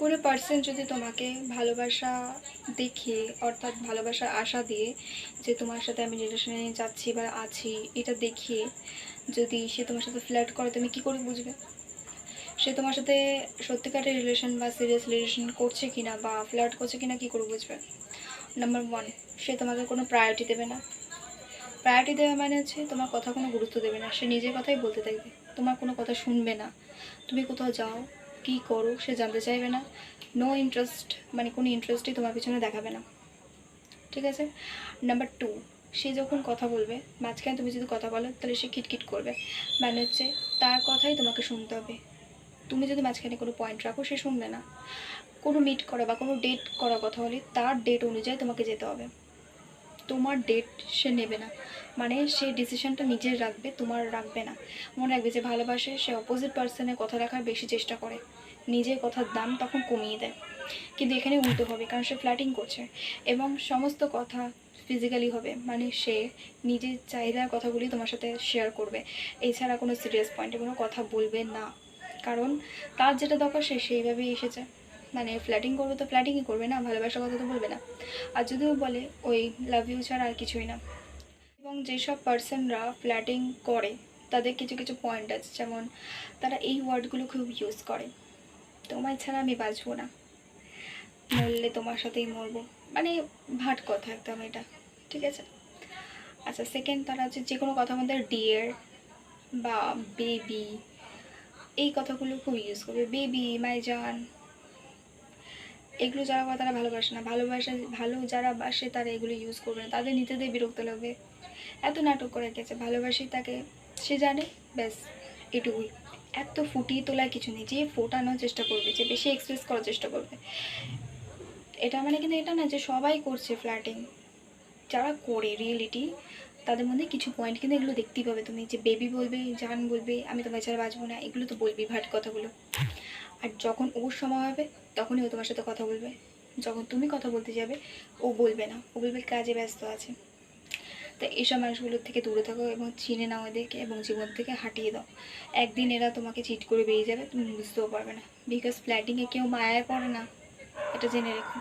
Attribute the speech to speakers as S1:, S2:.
S1: কোনো পার্সন যদি তোমাকে ভালোবাসা দেখিয়ে, অর্থাৎ ভালোবাসার আশা দিয়ে যে তোমার সাথে আমি রিলেশনে যাচ্ছি বা আছি, এটা দেখিয়ে যদি সে তোমার সাথে ফ্লার্ট করে, তুমি কী করে বুঝবে সে তোমার সাথে সত্যিকারের রিলেশন বা সিরিয়াস রিলেশন করছে কিনা বা ফ্লার্ট করছে কিনা, কী করে বুঝবে? নাম্বার ওয়ান, সে তোমাকে কোনো প্রায়োরিটি দেবে না। প্রায়োরিটি দেওয়া মানে হচ্ছে তোমার কথা কোনো গুরুত্ব দেবে না, সে নিজের কথাই বলতে থাকবে, তোমার কোনো কথা শুনবে না। তুমি কোথাও যাও, কী করো, সে জানতে চাইবে না। নো ইন্টারেস্ট, মানে কোনো ইন্টারেস্টই তোমার পিছনে দেখাবে না। ঠিক আছে। নাম্বার টু, সে যখন কথা বলবে, মাঝখানে তুমি যদি কথা বলো, তাহলে সে খিটখিট করবে, মানে হচ্ছে তার কথাই তোমাকে শুনতে হবে। তুমি যদি মাঝখানে কোনো পয়েন্ট রাখো, সে শুনবে না। কোনো মিট করা বা কোনো ডেট করা কথা হলে তার ডেট অনুযায়ী তোমাকে যেতে হবে, তোমার ডেট সে নেবে না। মানে সে ডিসিশনটা নিজের রাখবে, তোমার রাখবে না। মনে রাখবে যে ভালোবাসে সে অপোজিট পার্সনের কথা রাখার বেশি চেষ্টা করে, নিজের কথার দাম তখন কমিয়ে দেয়। কিন্তু এখানে উল্টো হবে, কারণ সে ফ্ল্যাটিং করছে এবং সমস্ত কথা ফিজিক্যালি হবে, মানে সে নিজের চাহিদার কথাগুলি তোমার সাথে শেয়ার করবে, এছাড়া কোনো সিরিয়াস পয়েন্টে কোনো কথা বলবে না। কারণ তার যেটা দরকার সে সেইভাবেই এসেছে, মানে ফ্ল্যাটিং করবে তো ফ্ল্যাটিংই করবে না, ভালোবাসার কথা তো বলবে না। আর যদিও বলে, ওই লাভ ইউ ছাড়া আর কিছুই না। এবং যেসব পার্সনরা ফ্ল্যাটিং করে তাদের কিছু কিছু পয়েন্ট আছে, যেমন তারা এই ওয়ার্ডগুলো খুব ইউজ করে, তোমায় ছাড়া আমি বাঁচবো না, মরলে তোমার সাথেই মরবো, মানে ভাট কথা একদম এটা। ঠিক আছে। আচ্ছা, সেকেন্ড, তারা হচ্ছে যে কোনো কথার মধ্যে ডিয়ার বা বেবি, এই কথাগুলো খুব ইউজ করবে, বেবি, মাই জান, এগুলো যারা করে তারা ভালোবাসে না। ভালো যারা বাসে তারা এগুলো ইউজ করবে না, তাদের নিতেদের বিরক্ত লাগবে। এত নাটক করে গেছে, ভালোবাসি তাকে, সে জানে, ব্যাস এটুকুই। এত ফুটিয়ে তোলার কিছু নেই, যে ফোটানোর চেষ্টা করবে, যে বেশি এক্সপ্রেস করার চেষ্টা করবে। এটা মানে কিন্তু এটা না যে সবাই করছে ফ্ল্যাটিং, যারা করে রিয়েলিটি তাদের মধ্যে কিছু পয়েন্ট কিন্তু এগুলো দেখতেই পাবে তুমি, যে বেবি বলবে, জান বলবে, আমি তোমার ছাড়া বাঁচবো না, এগুলো তো বলবি ভাট কথাগুলো। আর যখন ওর সময় হবে তখনই ও তোমার সাথে কথা বলবে, যখন তুমি কথা বলতে যাবে ও বলবে না, ও বলবে কাজে ব্যস্ত আছে। তো এইসব মানুষগুলোর থেকে দূরে থাকো এবং চিনে নাও এদেরকে এবং জীবন থেকে হাঁটিয়ে দাও। একদিন এরা তোমাকে চিট করে বেরিয়ে যাবে, তুমি বুঝতেও পারবে না, বিকজ ফ্ল্যাটিংয়ে কেউ মায়ায় পড়ে না, এটা জেনে রেখো।